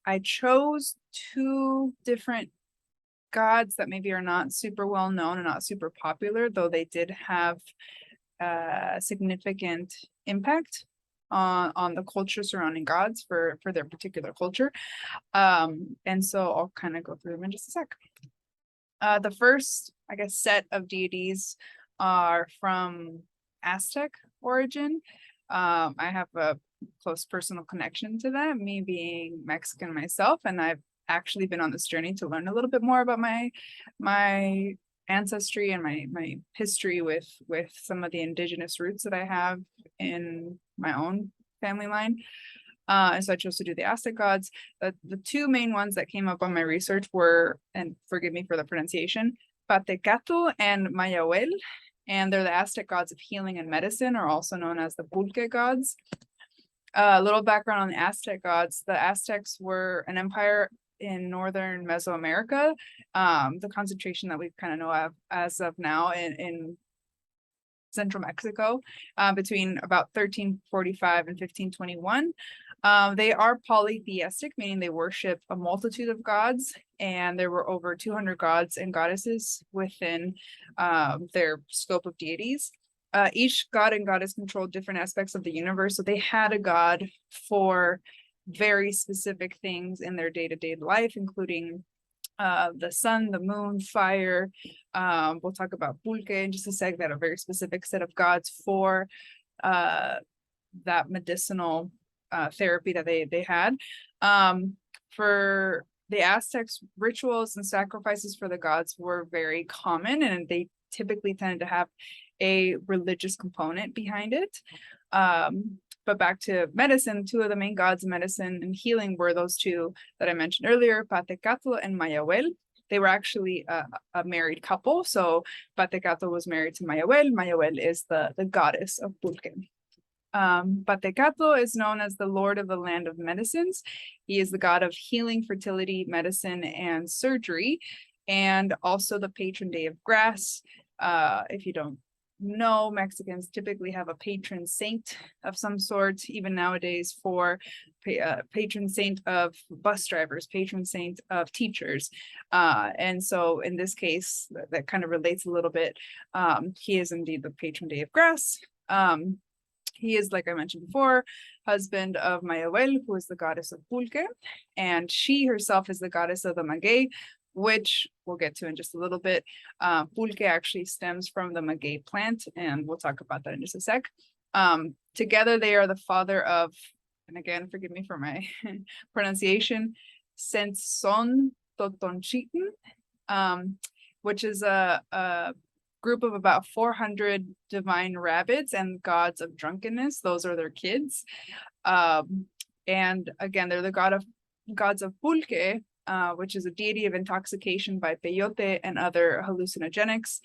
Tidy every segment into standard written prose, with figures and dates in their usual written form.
I chose two different gods that maybe are not super well known and not super popular, though they did have significant impact on the culture surrounding gods for their particular culture. And so I'll kind of go through them in just a sec. The first, I guess, set of deities are from Aztec origin. I have a close personal connection to them, me being Mexican myself, and I've actually been on this journey to learn a little bit more about my ancestry and my history with some of the indigenous roots that I have in my own family line. And so I chose to do the Aztec gods. The two main ones that came up on my research were, and forgive me for the pronunciation, Patecatl and Mayahuel, and they're the Aztec gods of healing and medicine, or also known as the Pulque gods. A little background on the Aztec gods. The Aztecs were an empire in northern Mesoamerica, the concentration that we kind of know of as of now in central Mexico, between about 1345 and 1521. They are polytheistic, meaning they worship a multitude of gods, and there were over 200 gods and goddesses within their scope of deities. Each god and goddess controlled different aspects of the universe, so they had a god for very specific things in their day-to-day life, including the sun, the moon, fire. We'll talk about Pulque in just a sec, that a very specific set of gods for that medicinal therapy that they had. For the Aztecs, rituals and sacrifices for the gods were very common, and they typically tended to have a religious component behind it. But back to medicine, two of the main gods of medicine and healing were those two that I mentioned earlier, Patecatl and Mayahuel. They were actually a married couple. So Patecatl was married to Mayahuel. Mayahuel is the goddess of Pulque. Patecatl is known as the Lord of the Land of Medicines. He is the god of healing, fertility, medicine, and surgery, and also the patron day of grass. If you don't know, Mexicans typically have a patron saint of some sort, even nowadays, for patron saint of bus drivers, patron saint of teachers. And so in this case, that kind of relates a little bit. He is indeed the patron day of grass. He is, like I mentioned before, husband of Mayahuel, who is the goddess of Pulque, and she herself is the goddess of the maguey, which we'll get to in just a little bit. Pulque actually stems from the maguey plant, and we'll talk about that in just a sec. Together, they are the father of, and again, forgive me for my pronunciation, Senson Totonchitin, which is a group of about 400 divine rabbits and gods of drunkenness. Those are their kids. And again, they're the gods of Pulque, which is a deity of intoxication by peyote and other hallucinogenics.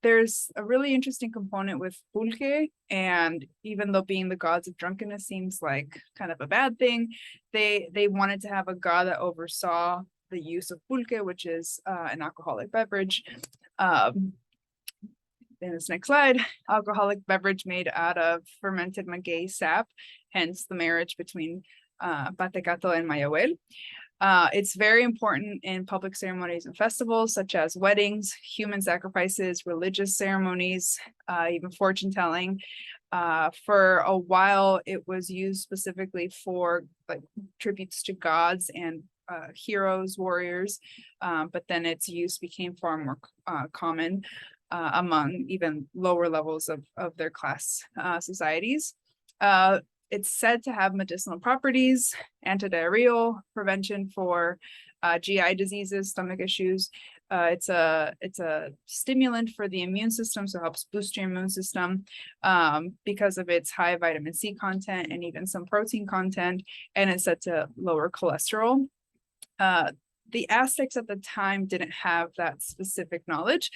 There's a really interesting component with Pulque, and even though being the gods of drunkenness seems like kind of a bad thing, they wanted to have a god that oversaw the use of Pulque, which is an alcoholic beverage. In this next slide, alcoholic beverage made out of fermented maguey sap, hence the marriage between Patecatl and Mayahuel. It's very important in public ceremonies and festivals, such as weddings, human sacrifices, religious ceremonies, even fortune telling. For a while, it was used specifically for like tributes to gods and heroes, warriors, but then its use became far more common among even lower levels of their class societies. It's said to have medicinal properties, antidiarrheal, prevention for GI diseases, stomach issues. It's a stimulant for the immune system, so it helps boost your immune system because of its high vitamin C content and even some protein content, and it's said to lower cholesterol. The Aztecs at the time didn't have that specific knowledge,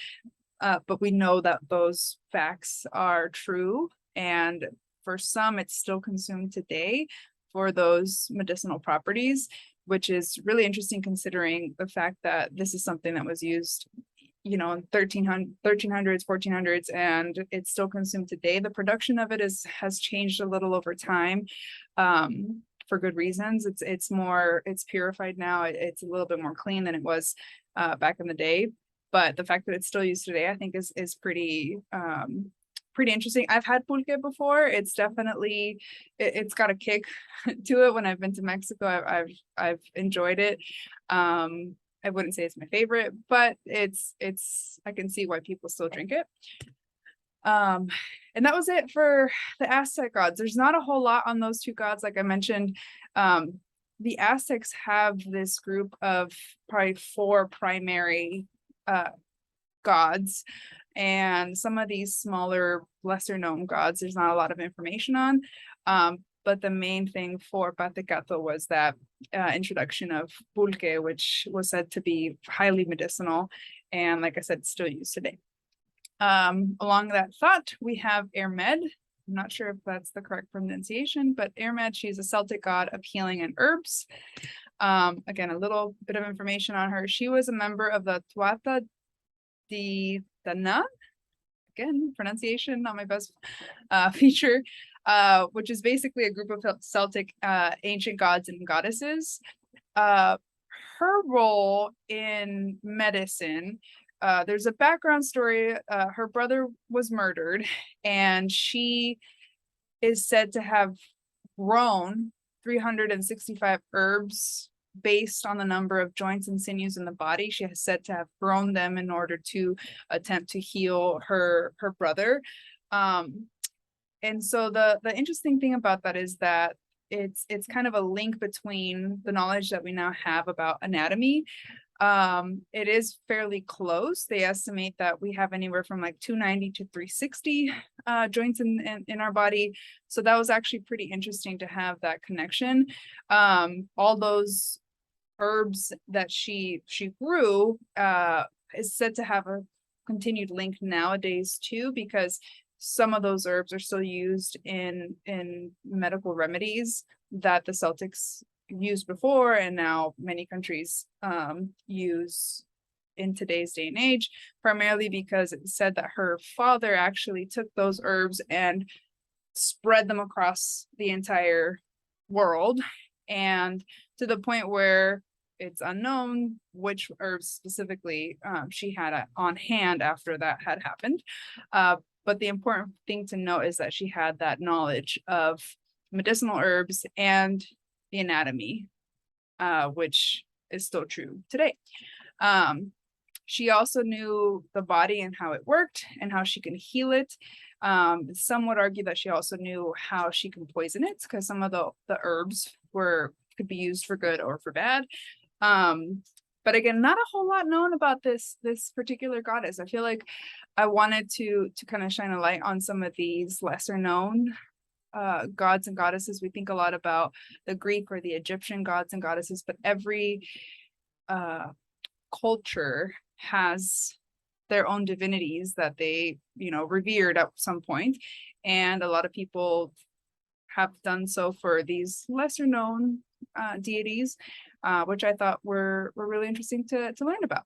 but we know that those facts are true, and for some, it's still consumed today for those medicinal properties, which is really interesting considering the fact that this is something that was used, you know, in 1300s, 1400s, and it's still consumed today. The production of it has changed a little over time. for good reasons. It's purified now. It's a little bit more clean than it was back in the day. But the fact that it's still used today, I think is pretty pretty interesting. I've had pulque before. It's definitely it's got a kick to it. When I've been to Mexico, I've enjoyed it. I wouldn't say it's my favorite, but it's I can see why people still drink it. And that was it for the Aztec gods. There's not a whole lot on those two gods. Like I mentioned, the Aztecs have this group of probably 4 primary gods, and some of these smaller, lesser known gods, there's not a lot of information on. But the main thing for Patecato was that introduction of pulque, which was said to be highly medicinal, and like I said, still used today. Along that thought, we have Ermed. I'm not sure if that's the correct pronunciation, but Ermed, she's a Celtic god of healing and herbs. Again, a little bit of information on her. She was a member of the Tuatha de Danann. Again, pronunciation, not my best feature, which is basically a group of Celtic ancient gods and goddesses. Her role in medicine, there's a background story. Her brother was murdered, and she is said to have grown 365 herbs based on the number of joints and sinews in the body. She has said to have grown them in order to attempt to heal her brother. And so the interesting thing about that is that it's kind of a link between the knowledge that we now have about anatomy. It is fairly close. They estimate that we have anywhere from like 290 to 360 joints in our body. So that was actually pretty interesting to have that connection. All those herbs that she grew is said to have a continued link nowadays too, because some of those herbs are still used in medical remedies that the Celtics used before, and now many countries use in today's day and age, primarily because it said that her father actually took those herbs and spread them across the entire world, and to the point where it's unknown which herbs specifically she had on hand after that had happened. But the important thing to note is that she had that knowledge of medicinal herbs and the anatomy, which is still true today. She also knew the body and how it worked and how she can heal it. Some would argue that she also knew how she can poison it, because some of the herbs could be used for good or for bad. But again, not a whole lot known about this particular goddess. I feel like I wanted to kind of shine a light on some of these lesser known gods and goddesses. We think a lot about the Greek or the Egyptian gods and goddesses, but every culture has their own divinities that they, revered at some point. And a lot of people have done so for these lesser known deities, which I thought were really interesting to learn about.